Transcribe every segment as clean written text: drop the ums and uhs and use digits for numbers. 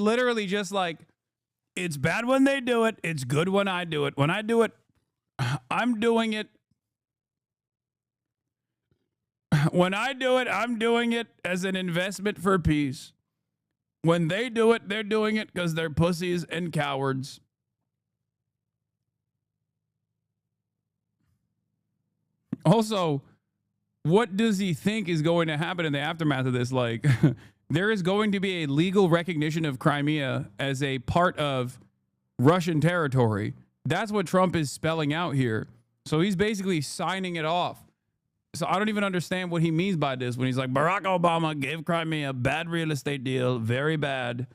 literally just like, it's bad when they do it. It's good when I do it. When I do it, I'm doing it. When I do it, I'm doing it as an investment for peace. When they do it, they're doing it because they're pussies and cowards. Also, what does he think is going to happen in the aftermath of this? Like, there is going to be a legal recognition of Crimea as a part of Russian territory. That's what Trump is spelling out here. So he's basically signing it off. So I don't even understand what he means by this when he's like, Barack Obama gave Crimea a bad real estate deal, very bad,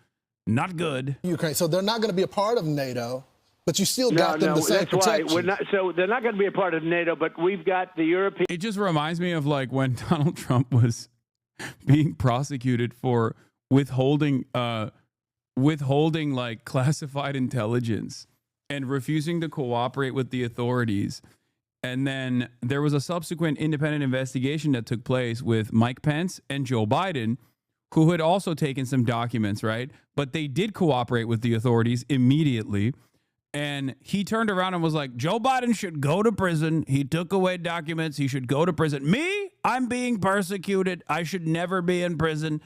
not good. Ukraine. So they're not going to be a part of NATO, but you still got them the same protection. We're not, so they're not going to be a part of NATO, but we've got the European. It just reminds me of like when Donald Trump was being prosecuted for withholding like classified intelligence and refusing to cooperate with the authorities. And then there was a subsequent independent investigation that took place with Mike Pence and Joe Biden, who had also taken some documents, right? But they did cooperate with the authorities immediately. And he turned around and was like, Joe Biden should go to prison. He took away documents. He should go to prison. Me? I'm being persecuted. I should never be in prison.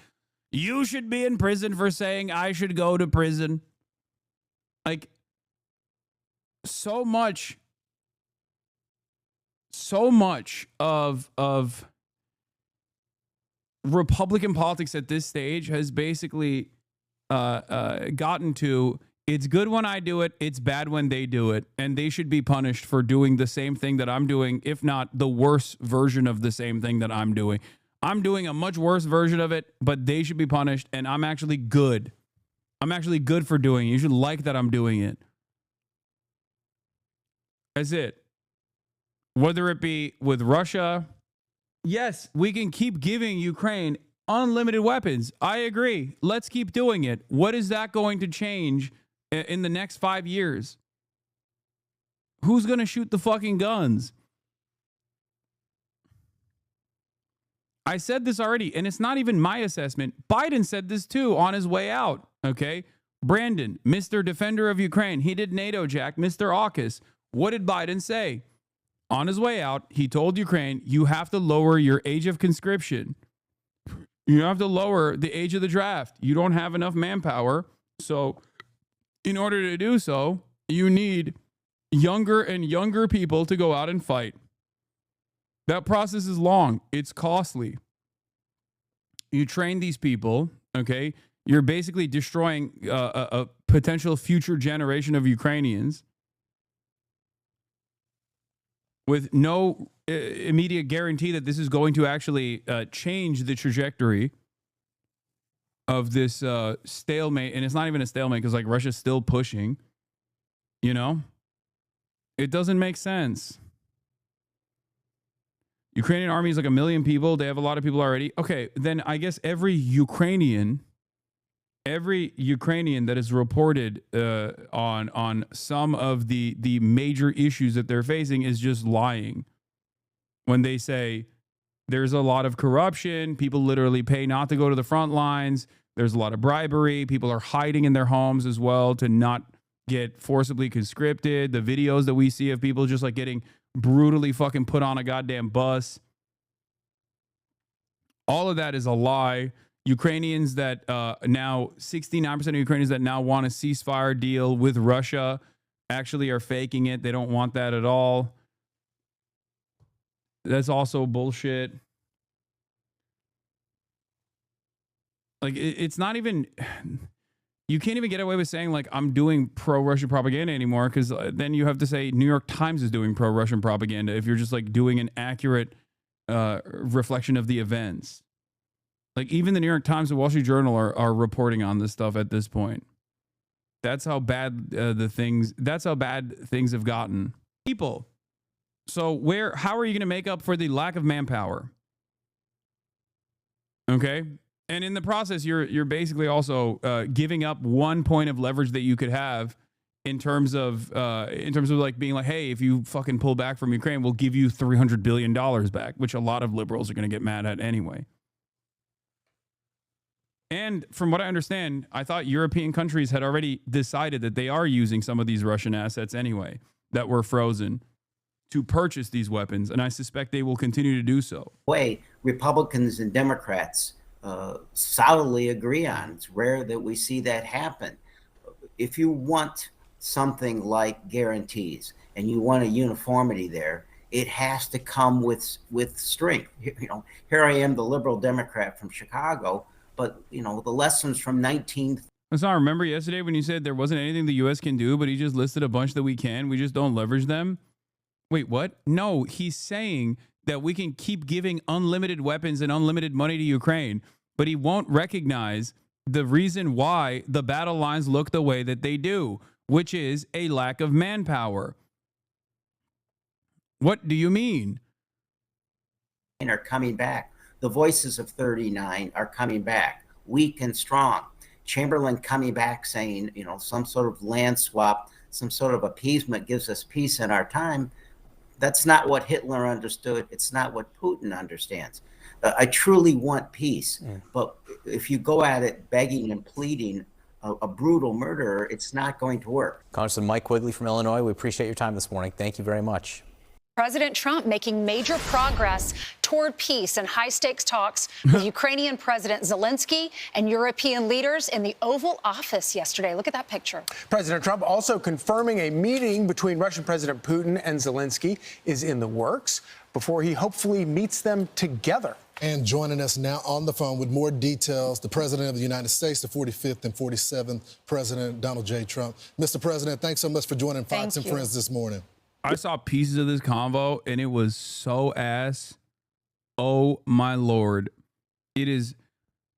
You should be in prison for saying I should go to prison. Like, so much of Republican politics at this stage has basically gotten to, it's good when I do it, it's bad when they do it, and they should be punished for doing the same thing that I'm doing, if not the worst version of the same thing that I'm doing. I'm doing a much worse version of it, but they should be punished, and I'm actually good. I'm actually good for doing it. You should like that I'm doing it. That's it. Whether it be with Russia, yes, we can keep giving Ukraine unlimited weapons. I agree. Let's keep doing it. What is that going to change in the next 5 years? Who's going to shoot the fucking guns? I said this already, and it's not even my assessment. Biden said this too on his way out, okay? Brandon, Mr. Defender of Ukraine, he did NATO jack, Mr. AUKUS. What did Biden say? On his way out, he told Ukraine, you have to lower your age of conscription. You have to lower the age of the draft. You don't have enough manpower. So in order to do so, you need younger and younger people to go out and fight. That process is long. It's costly. You train these people, okay? You're basically destroying a potential future generation of Ukrainians with no immediate guarantee that this is going to actually change the trajectory of this stalemate. And it's not even a stalemate because like Russia's still pushing, you know? It doesn't make sense. Ukrainian army is like 1 million people. They have a lot of people already. Okay, then I guess every Ukrainian that is reported on some of the major issues that they're facing is just lying. When they say there's a lot of corruption, people literally pay not to go to the front lines. There's a lot of bribery. People are hiding in their homes as well to not get forcibly conscripted. The videos that we see of people just like getting brutally fucking put on a goddamn bus. All of that is a lie. Ukrainians that now 69% of Ukrainians that now want a ceasefire deal with Russia actually are faking it. They don't want that at all. That's also bullshit. Like, it's not even, you can't even get away with saying like, I'm doing pro-Russian propaganda anymore, because then you have to say New York Times is doing pro-Russian propaganda if you're just like doing an accurate reflection of the events. Like even the New York Times and Wall Street Journal are reporting on this stuff at this point. That's how bad that's how bad things have gotten. People. So how are you going to make up for the lack of manpower? Okay. And in the process, you're basically also giving up one point of leverage that you could have in terms of like being like, hey, if you fucking pull back from Ukraine, we'll give you $300 billion back, which a lot of liberals are going to get mad at anyway. And from what I understand, I thought European countries had already decided that they are using some of these Russian assets anyway that were frozen to purchase these weapons. And I suspect they will continue to do so. Way Republicans and Democrats solidly agree on. It's rare that we see that happen. If you want something like guarantees and you want a uniformity there, it has to come with strength. You know, here I am, the liberal Democrat from Chicago, but you know, the lessons from 19. Let's not remember yesterday when you said there wasn't anything the U.S. can do, but he just listed a bunch that we can. We just don't leverage them. Wait, what? No, he's saying that we can keep giving unlimited weapons and unlimited money to Ukraine, but he won't recognize the reason why the battle lines look the way that they do, which is a lack of manpower. What do you mean? Are coming back. The voices of 39 are coming back, weak and strong. Chamberlain coming back saying, you know, some sort of land swap, some sort of appeasement gives us peace in our time. That's not what Hitler understood. It's not what Putin understands. I truly want peace. But if you go at it begging and pleading a brutal murderer, it's not going to work. Congressman Mike Quigley from Illinois, we appreciate your time this morning. Thank you very much. President Trump making major progress toward peace and high-stakes talks with Ukrainian President Zelensky and European leaders in the Oval Office yesterday. Look at that picture. President Trump also confirming a meeting between Russian President Putin and Zelensky is in the works before he hopefully meets them together. And joining us now on the phone with more details, the President of the United States, the 45th and 47th President Donald J. Trump. Mr. President, thanks so much for joining Fox and Friends this morning. I saw pieces of this convo and it was so ass. Oh my Lord. It is,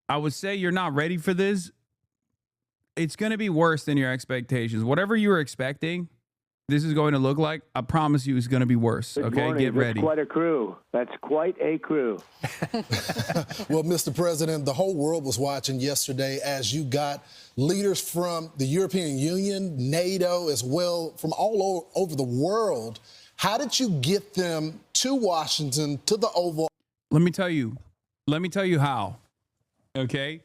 I would say you're not ready for this. It's going to be worse than your expectations. Whatever you were expecting, this is going to look like, I promise you it's going to be worse. Good okay, morning. get ready. That's quite a crew. That's quite a crew. Well, Mr. President, the whole world was watching yesterday as you got leaders from the European Union, NATO, as well, from all over the world. How did you get them to Washington, to the Oval? Let me tell you how. Okay?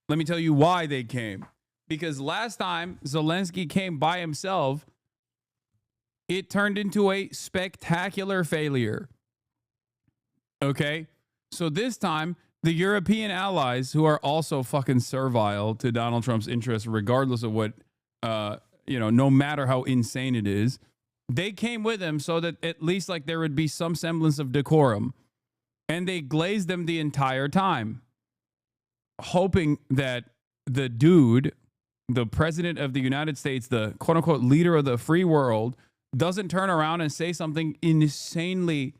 Let me tell you why they came. Because last time Zelensky came by himself, it turned into a spectacular failure. Okay? So this time, the European allies, who are also fucking servile to Donald Trump's interests, regardless of what, no matter how insane it is, they came with him so that at least like there would be some semblance of decorum. And they glazed them the entire time, hoping that the dude, the president of the United States, the quote unquote leader of the free world, doesn't turn around and say something insanely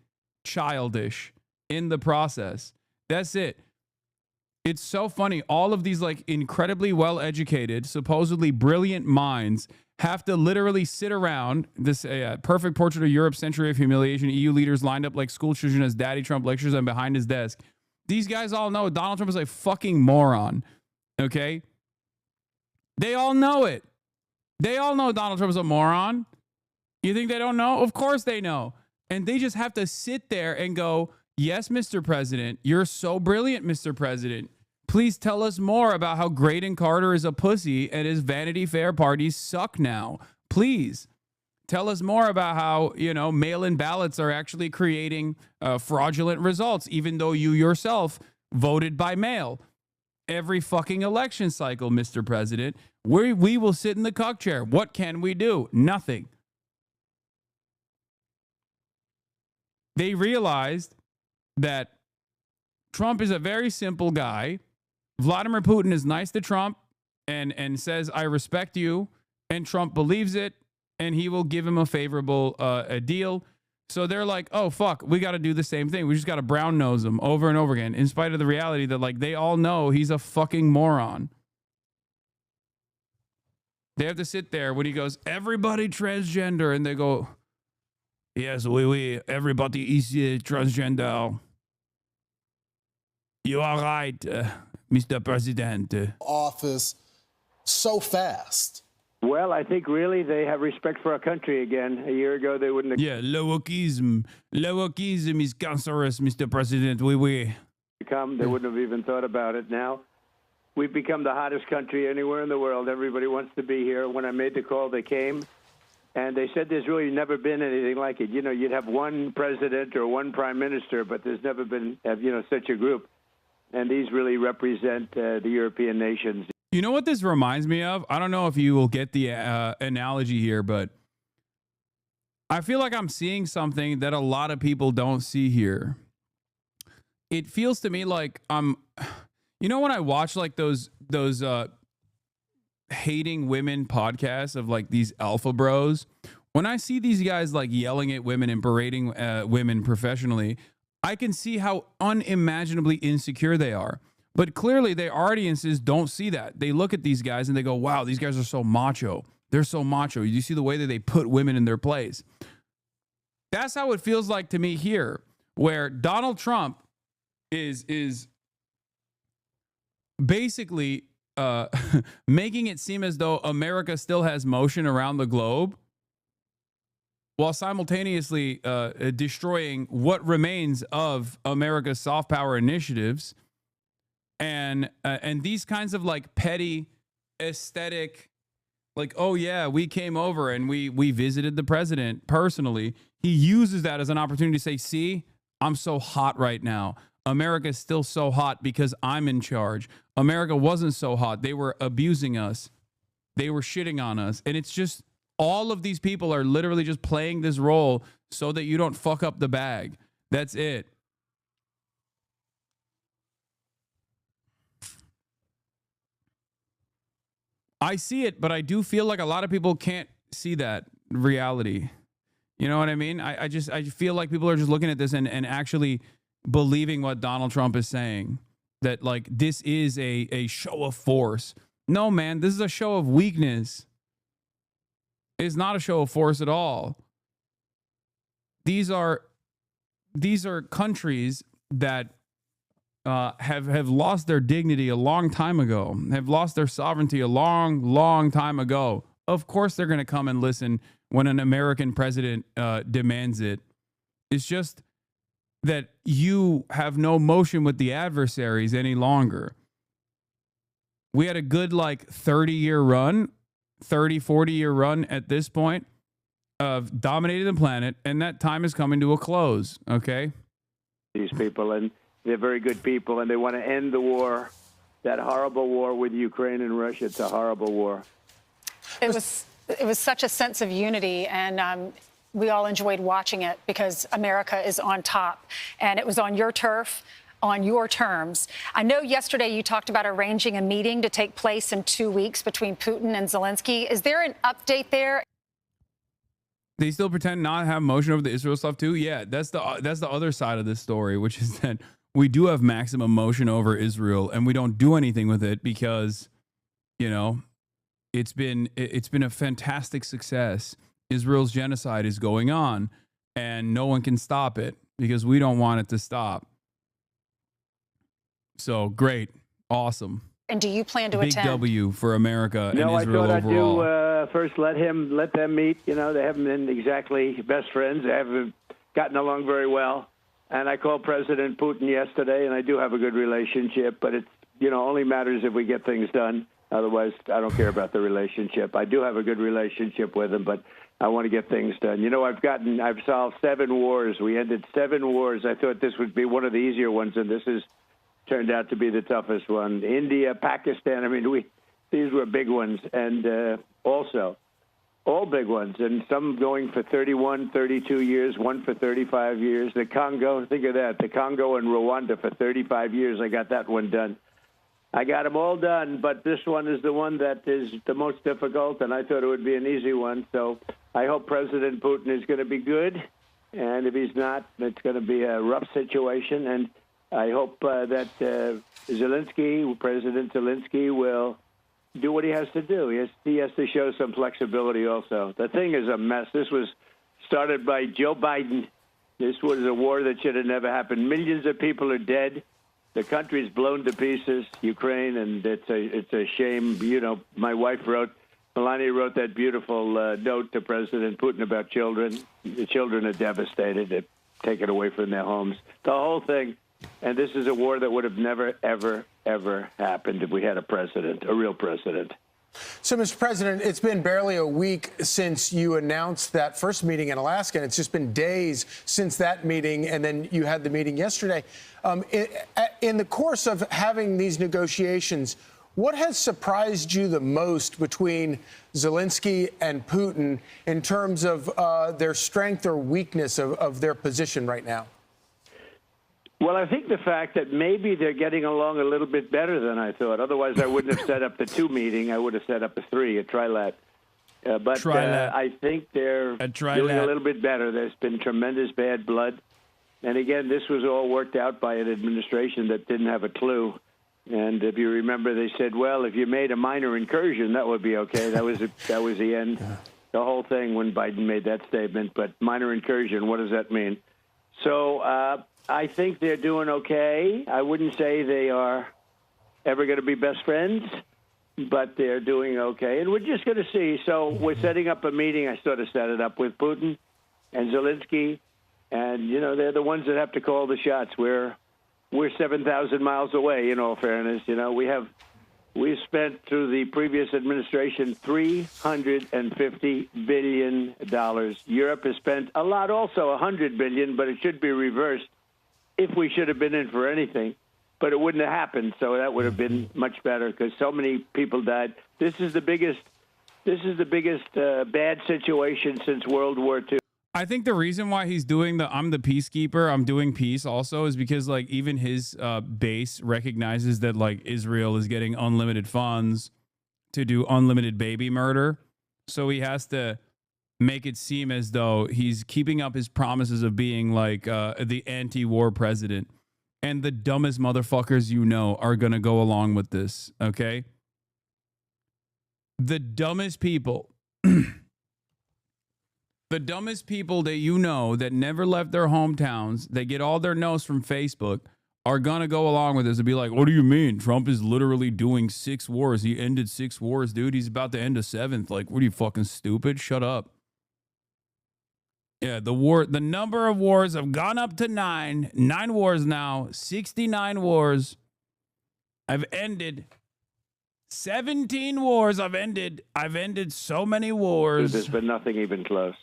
childish in the process. That's it. It's so funny. All of these like incredibly well-educated, supposedly brilliant minds have to literally sit around this perfect portrait of Europe's century of humiliation. EU leaders lined up like school children as Daddy Trump lectures them behind his desk. These guys all know Donald Trump is a fucking moron. Okay? They all know it. They all know Donald Trump is a moron. You think they don't know? Of course they know. And they just have to sit there and go, yes, Mr. President, you're so brilliant, Mr. President. Please tell us more about how Graydon Carter is a pussy and his Vanity Fair parties suck now. Please tell us more about how, mail-in ballots are actually creating fraudulent results, even though you yourself voted by mail. Every fucking election cycle, Mr. President, we will sit in the cuck chair. What can we do? Nothing. They realized that Trump is a very simple guy. Vladimir Putin is nice to Trump and says, I respect you. And Trump believes it, and he will give him a favorable a deal. So they're like, oh, fuck, we got to do the same thing. We just got to brown nose him over and over again, in spite of the reality that, like, they all know he's a fucking moron. They have to sit there when he goes, everybody transgender, and they go, yes, oui, everybody is transgender. You are right, Mr. President. Office so fast. Well, I think really they have respect for our country again. A year ago, they wouldn't have Lowockism. Lowockism is cancerous, Mr. President. Oui. come. They wouldn't have even thought about it now. we've become the hottest country anywhere in the world. Everybody wants to be here. When I made the call, they came. And they said there's really never been anything like it. You know, you'd have one president or one prime minister, but there's never been, such a group. And these really represent the European nations. You know what this reminds me of? I don't know if you will get the analogy here, but I feel like I'm seeing something that a lot of people don't see here. It feels to me like when I watch like those hating women podcasts of like these alpha bros, when I see these guys like yelling at women and berating women professionally, I can see how unimaginably insecure they are. But clearly their audiences don't see that. They look at these guys and they go, wow, these guys are so macho. They're so macho. You see the way that they put women in their place. That's how it feels like to me here, where Donald Trump is basically making it seem as though America still has motion around the globe, while simultaneously destroying what remains of America's soft power initiatives, and these kinds of like petty aesthetic, like, oh yeah, we came over and we visited the president personally. He uses that as an opportunity to say, see, I'm so hot right now. America is still so hot because I'm in charge. America wasn't so hot. They were abusing us. They were shitting on us. And it's just, all of these people are literally just playing this role so that you don't fuck up the bag. That's it. I see it, but I do feel like a lot of people can't see that reality. You know what I mean? I feel like people are just looking at this and actually believing what Donald Trump is saying, that like this is a show of force. No, man, this is a show of weakness. It's not a show of force at all. These are countries that have lost their dignity a long time ago, have lost their sovereignty a long time ago. Of course they're going to come and listen when an American president demands it. It's just that you have no motion with the adversaries any longer. We had a good like 40-year run at this point of dominating the planet, and that time is coming to a close, okay? These people, and they're very good people, and they want to end the war, that horrible war with Ukraine and Russia. It's a horrible war. It was such a sense of unity, and we all enjoyed watching it because America is on top, and it was on your turf, on your terms. I know yesterday you talked about arranging a meeting to take place in 2 weeks between Putin and Zelensky. Is there an update there? They still pretend not to have motion over the Israel stuff too? Yeah, that's the other side of this story, which is that we do have maximum motion over Israel, and we don't do anything with it because, you know, it's been a fantastic success. Israel's genocide is going on, and no one can stop it because we don't want it to stop. So great, awesome. And do you plan to Big attend? W for America and No, Israel I thought overall. I'd do first let them meet. You know, they haven't been exactly best friends. They haven't gotten along very well. And I called President Putin yesterday, and I do have a good relationship. But it, only matters if we get things done. Otherwise, I don't care about the relationship. I do have a good relationship with him, but I want to get things done. I've solved 7 wars. We ended 7 wars. I thought this would be one of the easier ones, and this has turned out to be the toughest one. India, Pakistan, these were big ones, and also all big ones, and some going for 31, 32 years, one for 35 years. The Congo, think of that, the Congo and Rwanda for 35 years. I got that one done. I got them all done, but this one is the one that is the most difficult, and I thought it would be an easy one. So I hope President Putin is going to be good, and if he's not, it's going to be a rough situation. And I hope that President Zelensky will do what he has to do. He has to show some flexibility also. The thing is a mess. This was started by Joe Biden. This was a war that should have never happened. Millions of people are dead. The country's blown to pieces, Ukraine, and it's a shame. My wife Melania wrote that beautiful note to President Putin about children. The children are devastated. They're taken away from their homes. The whole thing. And this is a war that would have never, ever, ever happened if we had a president, a real president. So, Mr. President, it's been barely a week since you announced that first meeting in Alaska, and it's just been days since that meeting, and then you had the meeting yesterday. In the course of having these negotiations, what has surprised you the most between Zelensky and Putin in terms of their strength or weakness of their position right now? Well, I think the fact that maybe they're getting along a little bit better than I thought. Otherwise, I wouldn't have set up the 2 meeting. I would have set up a 3, a trilat. But I think they're doing a little bit better. There's been tremendous bad blood. And again, this was all worked out by an administration that didn't have a clue. And if you remember, they said, well, if you made a minor incursion, that would be okay. That was the end. The whole thing when Biden made that statement. But minor incursion, what does that mean? So I think they're doing okay. I wouldn't say they are ever going to be best friends, but they're doing okay. And we're just going to see. So we're setting up a meeting. I sort of set it up with Putin and Zelensky. And, you know, they're the ones that have to call the shots. We're 7,000 miles away, in all fairness. You know, we've spent through the previous administration $350 billion. Europe has spent a lot also, $100 billion, but it should be reversed if we should have been in for anything. But it wouldn't have happened, so that would have been much better because so many people died. This is the biggest bad situation since World War II. I think the reason why he's doing I'm the peacekeeper, I'm doing peace also is because like even his base recognizes that like Israel is getting unlimited funds to do unlimited baby murder. So he has to make it seem as though he's keeping up his promises of being like the anti-war president. And the dumbest motherfuckers you know are going to go along with this, okay? The dumbest people... The dumbest people that you know that never left their hometowns, they get all their notes from Facebook, are going to go along with this and be like, what do you mean? Trump is literally doing 6 wars. He ended 6 wars, dude. He's about to end a 7th. Like, what are you, fucking stupid? Shut up. Yeah, the number of wars have gone up to 9. 9 wars now. 69 wars. I've ended 17 wars. I've ended so many wars. There's been nothing even close.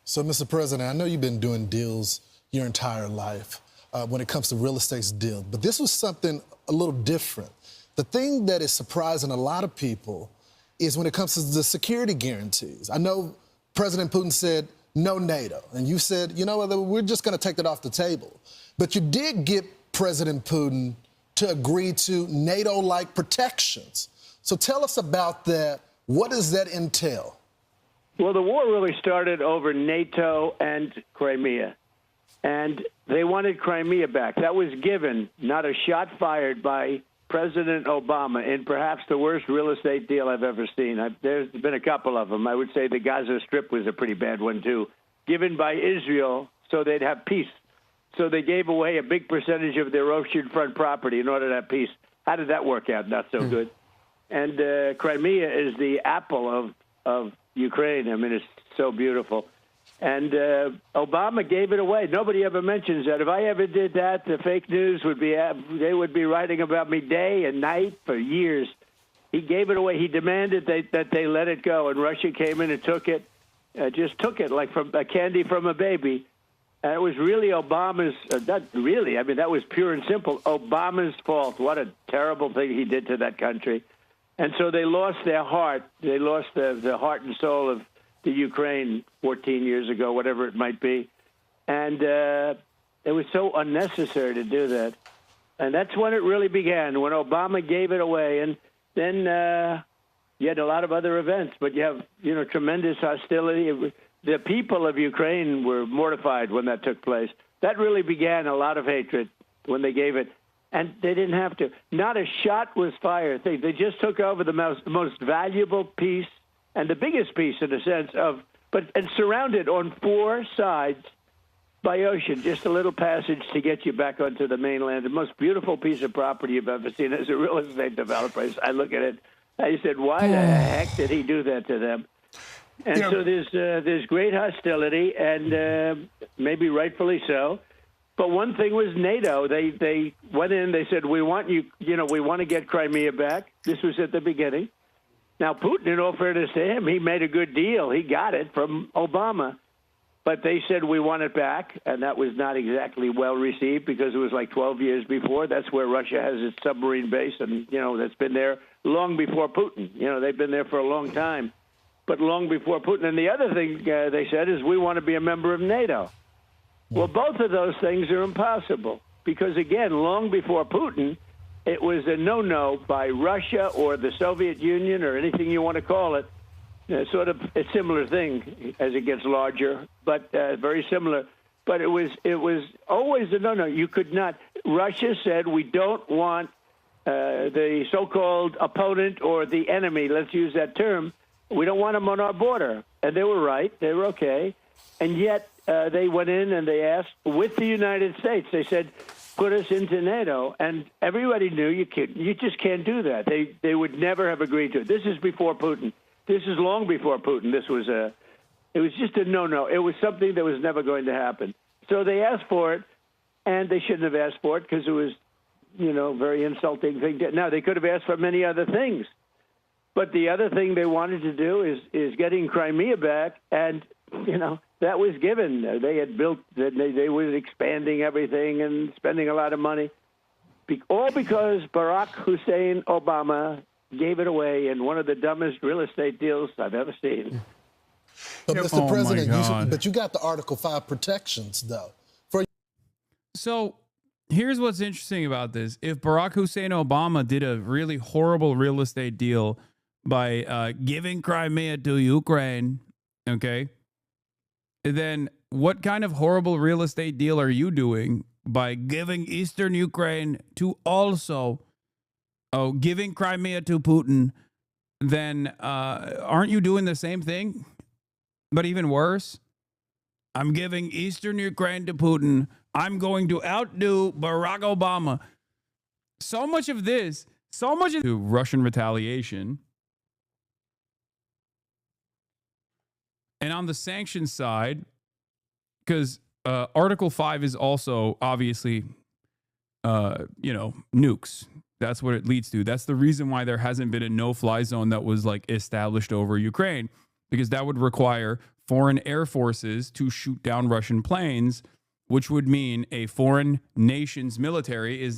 So, Mr. President, I know you've been doing deals your entire life when it comes to real estate deals, but this was something a little different. The thing that is surprising a lot of people is when it comes to the security guarantees. I know President Putin said no NATO, and you said, you know what, we're just going to take that off the table. But you did get President Putin to agree to NATO-like protections. So tell us about that. What does that entail? Well, the war really started over NATO and Crimea, and they wanted Crimea back. That was given, not a shot fired by President Obama in perhaps the worst real estate deal I've ever seen. There's been a couple of them. I would say the Gaza Strip was a pretty bad one, too, given by Israel so they'd have peace. So they gave away a big percentage of their oceanfront property in order to have peace. How did that work out? Not so good. And Crimea is the apple of Ukraine. I mean, it's so beautiful. And Obama gave it away. Nobody ever mentions that. If I ever did that, the fake news would be, they would be writing about me day and night for years. He gave it away. He demanded that they let it go. And Russia came in and took it, just took it like from a candy from a baby. And it was really Obama's, not really, I mean, that was pure and simple, Obama's fault. What a terrible thing he did to that country. And so they lost their heart. They lost the heart and soul of the Ukraine 14 years ago, whatever it might be. And it was so unnecessary to do that. And that's when it really began, when Obama gave it away. And then you had a lot of other events, but you have, tremendous hostility. The people of Ukraine were mortified when that took place. That really began a lot of hatred when they gave it. And they didn't have to. Not a shot was fired. They just took over the most valuable piece and the biggest piece in a sense and surrounded on 4 sides by ocean, just a little passage to get you back onto the mainland. The most beautiful piece of property you've ever seen as a real estate developer. I look at it. I said, why the heck did he do that to them? And so there's great hostility, and maybe rightfully so. But one thing was NATO. They went in. They said, we want you. We want to get Crimea back. This was at the beginning. Now, Putin, in all fairness to him, he made a good deal. He got it from Obama. But they said, we want it back, and that was not exactly well received because it was like 12 years before. That's where Russia has its submarine base, and, that's been there long before Putin. They've been there for a long time, but long before Putin. And the other thing they said is, we want to be a member of NATO. Well, both of those things are impossible because, again, long before Putin, it was a no-no by Russia or the Soviet Union or anything you want to call it. Sort of a similar thing as it gets larger, but very similar. But it was always a no-no. You could not. Russia said, we don't want the so-called opponent or the enemy, let's use that term, we don't want them on our border. And they were right. They were okay. And yet they went in and they asked with the United States. They said, put us into NATO. And everybody knew you just can't do that. They would never have agreed to it. This is before Putin. This is long before Putin. It was just a no-no. It was something that was never going to happen. So they asked for it, and they shouldn't have asked for it because it was, very insulting thing. Now, they could have asked for many other things. But the other thing they wanted to do is getting Crimea back, and, that was given. They had built, they were expanding everything and spending a lot of money, all because Barack Hussein Obama gave it away in one of the dumbest real estate deals I've ever seen. But, Mr. Oh, President, my God. you got the Article 5 protections, though. So here's what's interesting about this. If Barack Hussein Obama did a really horrible real estate deal by giving Crimea to Ukraine, okay, then what kind of horrible real estate deal are you doing by giving Eastern Ukraine to also giving Crimea to Putin? Then aren't you doing the same thing, but even worse? I'm giving Eastern Ukraine to Putin. I'm going to outdo Barack Obama. So much of to Russian retaliation. And on the sanctions side, because Article 5 is also obviously, nukes. That's what it leads to. That's the reason why there hasn't been a no-fly zone that was established over Ukraine, because that would require foreign air forces to shoot down Russian planes, which would mean a foreign nation's military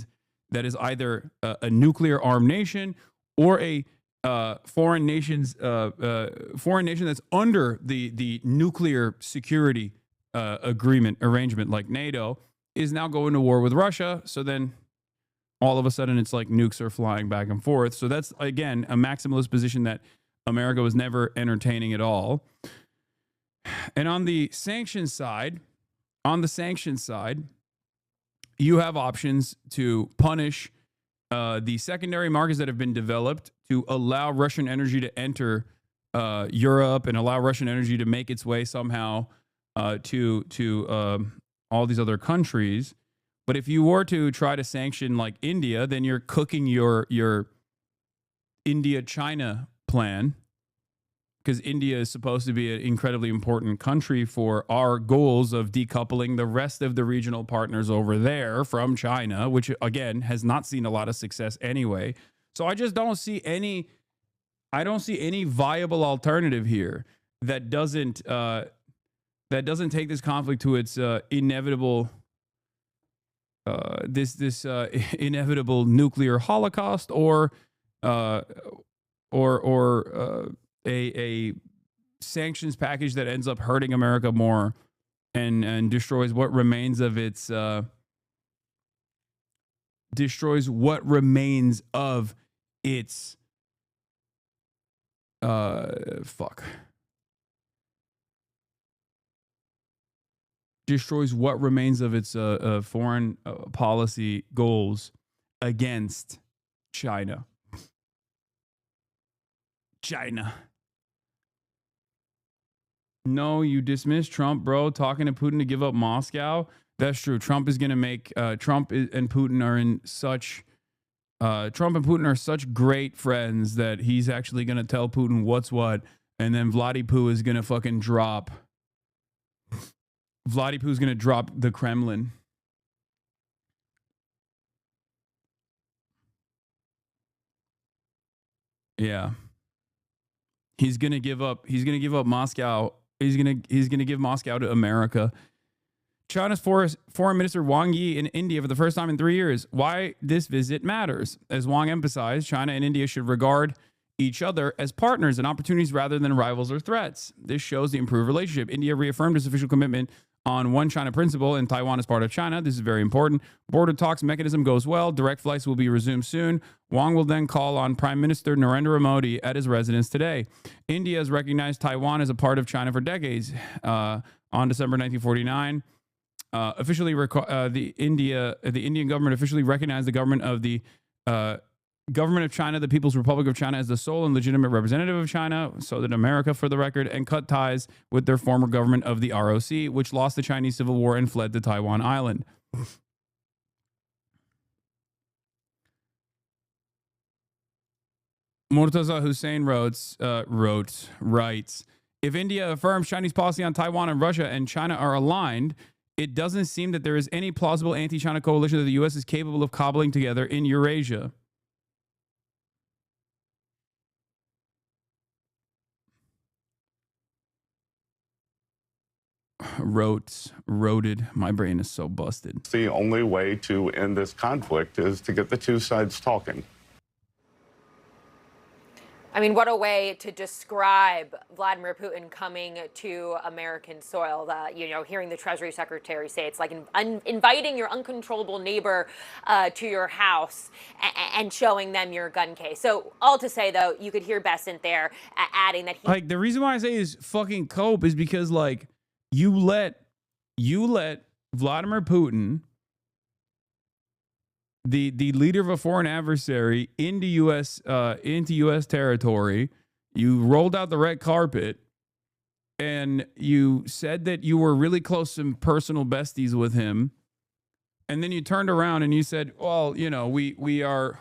that is either a nuclear armed nation or a foreign nation that's under the nuclear security arrangement like NATO is now going to war with Russia. So then all of a sudden it's like nukes are flying back and forth. So that's, again, a maximalist position that America was never entertaining at all. And on the sanctions side, you have options to punish the secondary markets that have been developed to allow Russian energy to enter Europe and allow Russian energy to make its way somehow to all these other countries. But if you were to try to sanction like India, then you're cooking your India-China plan, because India is supposed to be an incredibly important country for our goals of decoupling the rest of the regional partners over there from China, which, again, has not seen a lot of success anyway. So I just don't see any viable alternative here that doesn't take this conflict to its inevitable inevitable nuclear holocaust or a sanctions package that ends up hurting America more and destroys what remains of its foreign policy goals against China. No, you dismiss Trump, bro, talking to Putin to give up Moscow. That's true. Trump and Putin are such great friends that he's actually going to tell Putin what's what, and then Vladipoo is going to fucking drop. Vladipoo's going to drop the Kremlin. Yeah. He's going to give up Moscow. He's going to give Moscow to America. China's Foreign Minister Wang Yi in India for the first time in 3 years. Why this visit matters. As Wang emphasized, China and India should regard each other as partners and opportunities rather than rivals or threats. This shows the improved relationship. India reaffirmed its official commitment on one China principle, and Taiwan is part of China. This is very important. Border talks mechanism goes well. Direct flights will be resumed soon. Wang will then call on Prime Minister Narendra Modi at his residence today. India has recognized Taiwan as a part of China for decades. On December 1949, the Indian government officially recognized the government of the Government of China, the People's Republic of China, as the sole and legitimate representative of China, so did America for the record, and cut ties with their former government of the ROC, which lost the Chinese Civil War and fled to Taiwan Island. Murtaza Hussain writes, if India affirms Chinese policy on Taiwan and Russia and China are aligned, it doesn't seem that there is any plausible anti-China coalition that the U.S. is capable of cobbling together in Eurasia. Roted. My brain is so busted. The only way to end this conflict is to get the two sides talking. I mean, what a way to describe Vladimir Putin coming to American soil. Hearing the Treasury Secretary say it's like inviting your uncontrollable neighbor to your house and showing them your gun case. So all to say, though, you could hear Bessent there adding that he... the reason why I say is fucking cope is because, you let Vladimir Putin, the leader of a foreign adversary, into U.S. territory. You rolled out the red carpet, and you said that you were really close and personal besties with him. And then you turned around and you said, well, we are...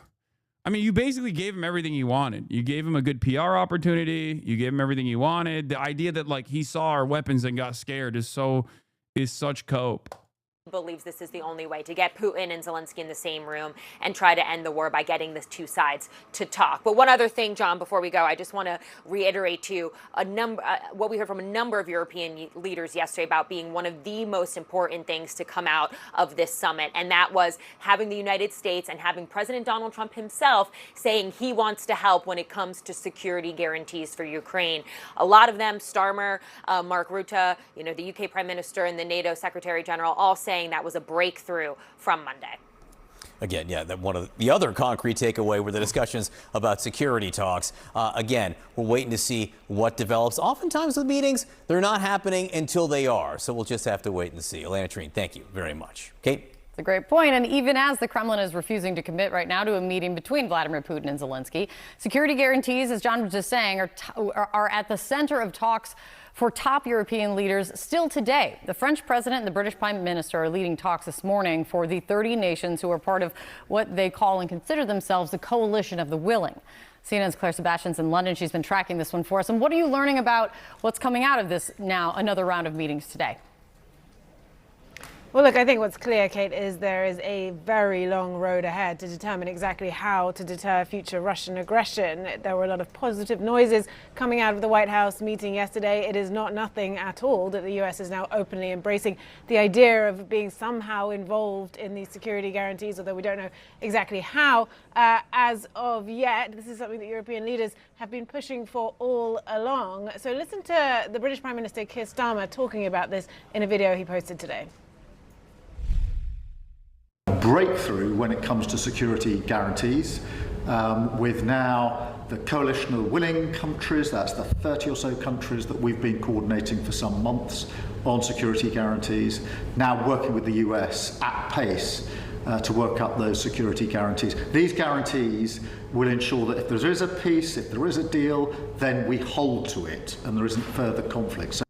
I mean, you basically gave him everything he wanted. You gave him a good PR opportunity. You gave him everything he wanted. The idea that he saw our weapons and got scared is such cope. Believes this is the only way to get Putin and Zelensky in the same room and try to end the war by getting the two sides to talk. But one other thing, John, before we go, I just want to reiterate to you what we heard from a number of European leaders yesterday about being one of the most important things to come out of this summit. And that was having the United States and having President Donald Trump himself saying he wants to help when it comes to security guarantees for Ukraine. A lot of them, Starmer, Mark Rutte, the UK Prime Minister and the NATO Secretary General, all saying that was a breakthrough from Monday. Again, yeah, that one of the other concrete takeaway were the discussions about security talks. Again, we're waiting to see what develops. Oftentimes with meetings, they're not happening until they are. So we'll just have to wait and see. Elena Trine, thank you very much. Kate? It's a great point. And even as the Kremlin is refusing to commit right now to a meeting between Vladimir Putin and Zelensky, security guarantees, as John was just saying, are at the center of talks for top European leaders still today. The French president and the British prime minister are leading talks this morning for the 30 nations who are part of what they call and consider themselves the coalition of the willing. CNN's Claire Sebastian's in London. She's been tracking this one for us. And what are you learning about what's coming out of this now, another round of meetings today? Well, look, I think what's clear, Kate, is there is a very long road ahead to determine exactly how to deter future Russian aggression. There were a lot of positive noises coming out of the White House meeting yesterday. It is not nothing at all that the U.S. is now openly embracing the idea of being somehow involved in these security guarantees, although we don't know exactly how as of yet. This is something that European leaders have been pushing for all along. So listen to the British Prime Minister Keir Starmer talking about this in a video he posted today. Breakthrough when it comes to security guarantees, with now the coalition of willing countries, that's the 30 or so countries that we've been coordinating for some months on security guarantees, now working with the US at pace to work up those security guarantees. These guarantees will ensure that if there is a peace, if there is a deal, then we hold to it and there isn't further conflict.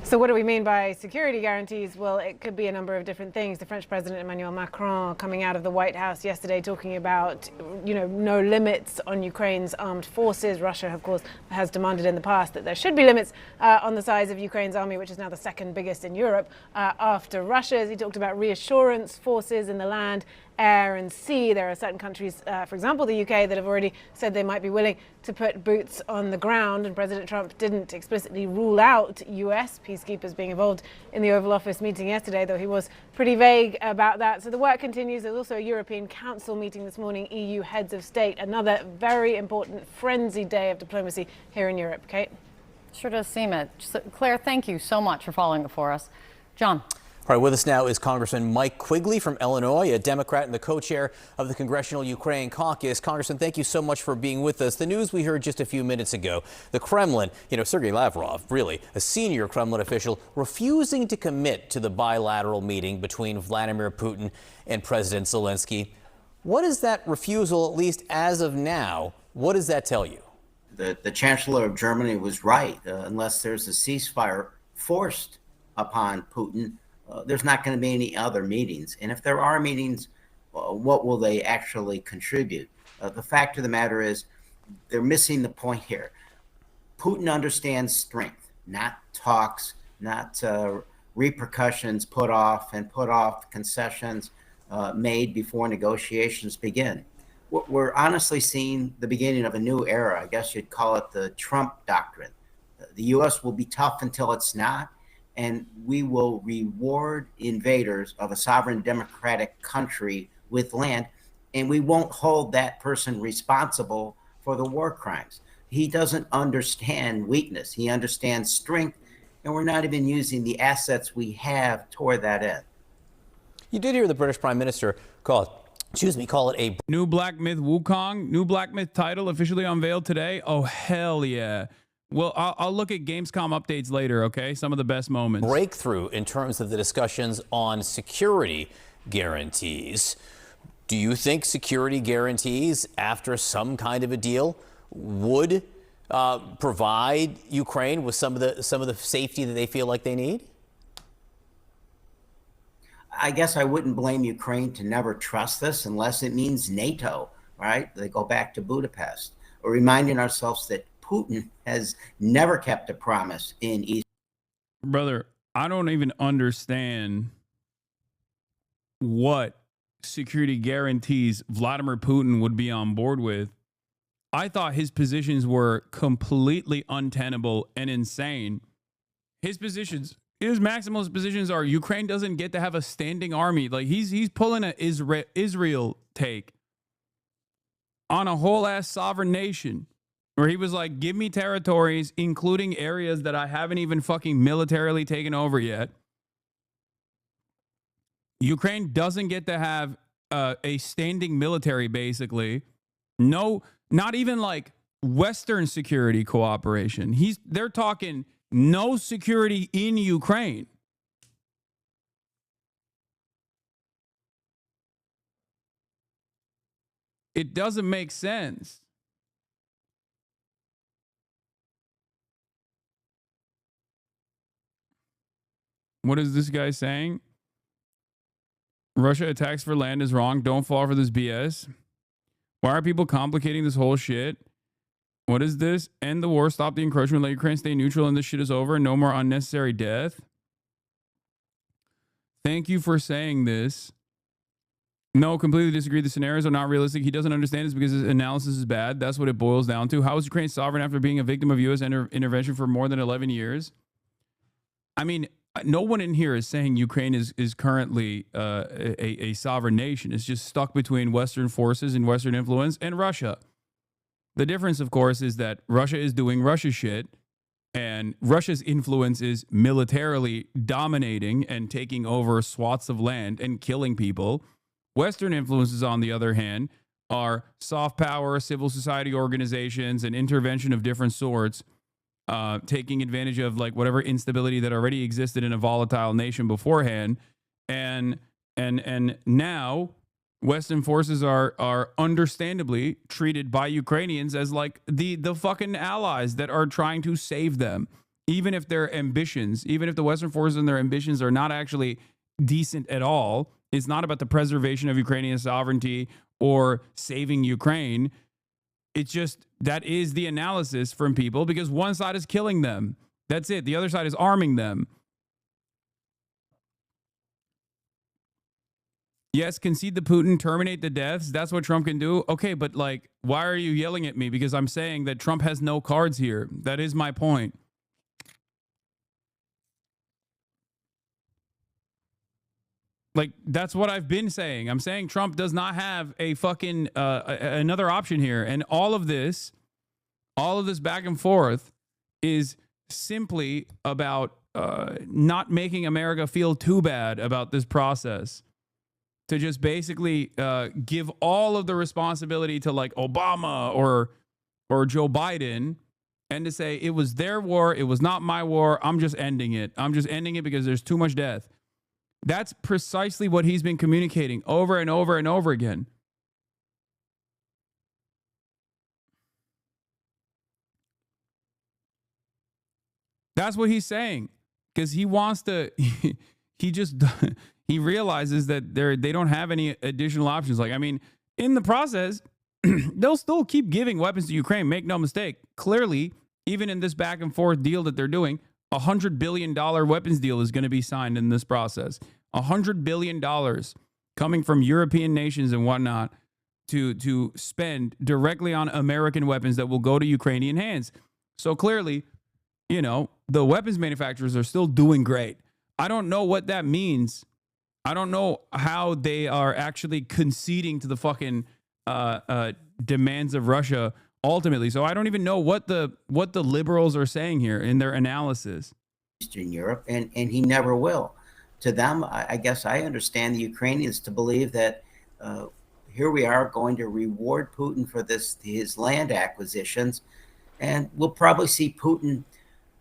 So what do we mean by security guarantees? Well, it could be a number of different things. The French President Emmanuel Macron coming out of the White House yesterday talking about, no limits on Ukraine's armed forces. Russia, of course, has demanded in the past that there should be limits on the size of Ukraine's army, which is now the second biggest in Europe after Russia's. He talked about reassurance forces in the land air and sea. There are certain countries, for example, the UK, that have already said they might be willing to put boots on the ground. And President Trump didn't explicitly rule out US peacekeepers being involved in the Oval Office meeting yesterday, though he was pretty vague about that. So the work continues. There's also a European Council meeting this morning, EU heads of state. Another very important frenzied day of diplomacy here in Europe. Kate? Sure does seem it. So, Claire, thank you so much for following it for us. John. All right, with us now is Congressman Mike Quigley from Illinois, a Democrat and the co-chair of the Congressional Ukraine Caucus. Congressman, thank you so much for being with us. The news we heard just a few minutes ago, the Kremlin, Sergei Lavrov, really a senior Kremlin official, refusing to commit to the bilateral meeting between Vladimir Putin and President Zelensky. What is that refusal, at least as of now, what does that tell you? The Chancellor of Germany was right. Unless there's a ceasefire forced upon Putin, there's not going to be any other meetings. And if there are meetings, what will they actually contribute? The fact of the matter is they're missing the point here. Putin understands strength, not talks, not repercussions put off concessions made before negotiations begin. We're honestly seeing the beginning of a new era. I guess you'd call it the Trump doctrine. The U.S. will be tough until it's not, and we will reward invaders of a sovereign democratic country with land, and we won't hold that person responsible for the war crimes. He doesn't understand weakness. He understands strength, and we're not even using the assets we have toward that end. You did hear the British Prime Minister call it a new Black Myth Wukong, new Black Myth title officially unveiled today. Oh, hell yeah. Well, I'll look at Gamescom updates later, okay? Some of the best moments. Breakthrough in terms of the discussions on security guarantees. Do you think security guarantees after some kind of a deal would provide Ukraine with some of the safety that they feel like they need? I guess I wouldn't blame Ukraine to never trust this unless it means NATO, right? They go back to Budapest. We're reminding ourselves that Putin has never kept a promise in East. Brother, I don't even understand what security guarantees Vladimir Putin would be on board with. I thought his positions were completely untenable and insane. His maximalist positions are Ukraine doesn't get to have a standing army. Like he's pulling a Israel take on a whole ass sovereign nation, where he was like, give me territories, including areas that I haven't even fucking militarily taken over yet. Ukraine doesn't get to have a standing military, basically. No, not even like Western security cooperation. They're talking no security in Ukraine. It doesn't make sense. What is this guy saying? Russia attacks for land is wrong. Don't fall for this BS. Why are people complicating this whole shit? What is this? End the war, stop the encroachment, let Ukraine stay neutral, and this shit is over. No more unnecessary death. Thank you for saying this. No, completely disagree. The scenarios are not realistic. He doesn't understand this because his analysis is bad. That's what it boils down to. How is Ukraine sovereign after being a victim of U.S. intervention for more than 11 years? I mean, no one in here is saying Ukraine is currently a sovereign nation. It's just stuck between Western forces and Western influence and Russia. The difference, of course, is that Russia is doing Russia shit, and Russia's influence is militarily dominating and taking over swaths of land and killing people. Western influences, on the other hand, are soft power, civil society organizations, and intervention of different sorts, taking advantage of like whatever instability that already existed in a volatile nation beforehand. And now Western forces are understandably treated by Ukrainians as like the fucking allies that are trying to save them. Even if their ambitions, even if the Western forces and their ambitions are not actually decent at all, it's not about the preservation of Ukrainian sovereignty or saving Ukraine. It's just that is the analysis from people because one side is killing them. That's it. The other side is arming them. Yes, concede to Putin, terminate the deaths. That's what Trump can do. Okay, but like, why are you yelling at me? Because I'm saying that Trump has no cards here. That is my point. Like, that's what I've been saying. I'm saying Trump does not have a fucking another option here. And all of this back and forth is simply about not making America feel too bad about this process. To just basically give all of the responsibility to like Obama or Joe Biden, and to say it was their war, it was not my war, I'm just ending it. I'm just ending it because there's too much death. That's precisely what he's been communicating over and over and over again. That's what he's saying, because he wants to, he realizes that they don't have any additional options. Like, I mean, in the process, they'll still keep giving weapons to Ukraine. Make no mistake. Clearly, even in this back and forth deal that they're doing, $100 billion weapons deal is going to be signed in this process. $100 billion coming from European nations and whatnot to spend directly on American weapons that will go to Ukrainian hands. So clearly, you know, the weapons manufacturers are still doing great. I don't know what that means. I don't know how they are actually conceding to the fucking demands of Russia ultimately. So I don't even know what the liberals are saying here in their analysis. Eastern Europe, and he never will. To them, I guess I understand the Ukrainians to believe that here we are going to reward Putin for his land acquisitions, and we'll probably see Putin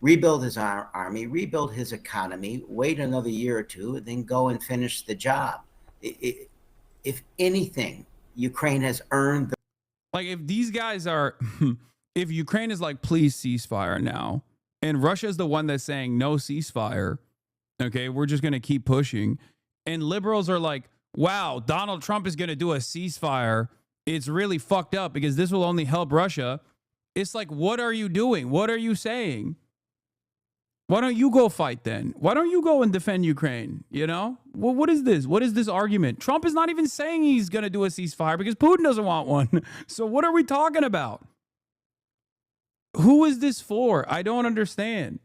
rebuild his army, rebuild his economy, wait another year or two, and then go and finish the job. If anything, Ukraine has earned the... Like, if these guys are, if Ukraine is like, please ceasefire now, and Russia is the one that's saying no ceasefire, okay, we're just going to keep pushing, and liberals are like, wow, Donald Trump is going to do a ceasefire. It's really fucked up because this will only help Russia. It's like, what are you doing? What are you saying? Why don't you go fight then? Why don't you go and defend Ukraine? You know, well, what is this? What is this argument? Trump is not even saying he's going to do a ceasefire because Putin doesn't want one. So what are we talking about? Who is this for? I don't understand.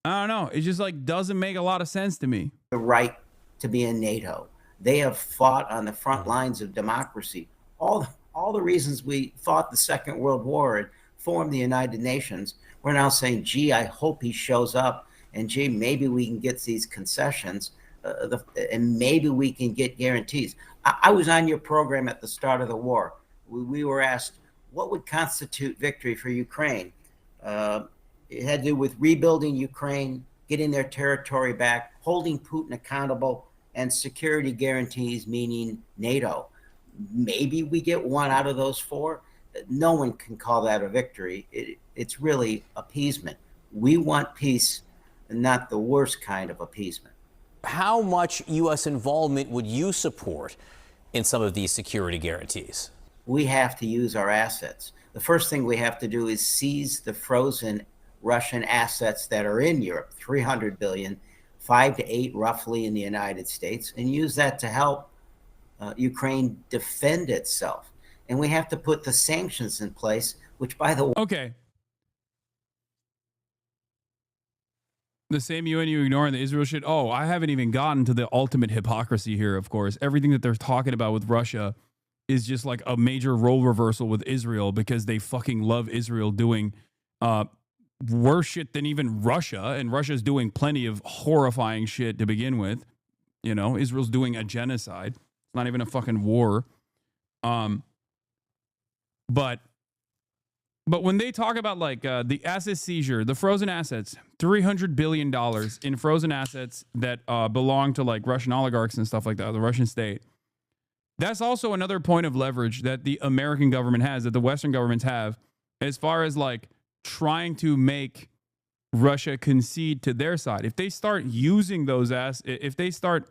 I don't know. It just like doesn't make a lot of sense to me. The right to be in NATO. They have fought on the front lines of democracy. All the reasons we fought the Second World War and formed the United Nations, we're now saying, gee, I hope he shows up, and gee, maybe we can get these concessions, and maybe we can get guarantees. I was on your program at the start of the war. We were asked, what would constitute victory for Ukraine? It had to do with rebuilding Ukraine, getting their territory back, holding Putin accountable, and security guarantees, meaning NATO. Maybe we get one out of those four. No one can call that a victory. It's really appeasement. We want peace, and not the worst kind of appeasement. How much U.S. involvement would you support in some of these security guarantees? We have to use our assets. The first thing we have to do is seize the frozen Russian assets that are in Europe, 300 billion, 5 to 8 roughly in the United States, and use that to help Ukraine defend itself. And we have to put the sanctions in place, which, by the way... Okay. The same UN you ignoring the Israel shit? Oh, I haven't even gotten to the ultimate hypocrisy here, of course. Everything that they're talking about with Russia is just like a major role reversal with Israel because they fucking love Israel doing worse shit than even Russia. And Russia's doing plenty of horrifying shit to begin with. You know, Israel's doing a genocide. It's not even a fucking war. But when they talk about like the asset seizure, the frozen assets, $300 billion in frozen assets that belong to like Russian oligarchs and stuff like that, the Russian state. That's also another point of leverage that the American government has, that the Western governments have, as far as like trying to make Russia concede to their side. If they start using those if they start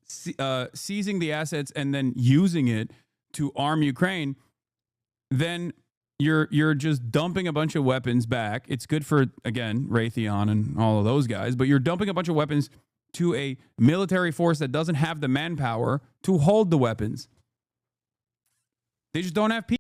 seizing the assets and then using it to arm Ukraine, then you're just dumping a bunch of weapons back. It's good for, again, Raytheon and all of those guys, but you're dumping a bunch of weapons to a military force that doesn't have the manpower to hold the weapons. They just don't have people.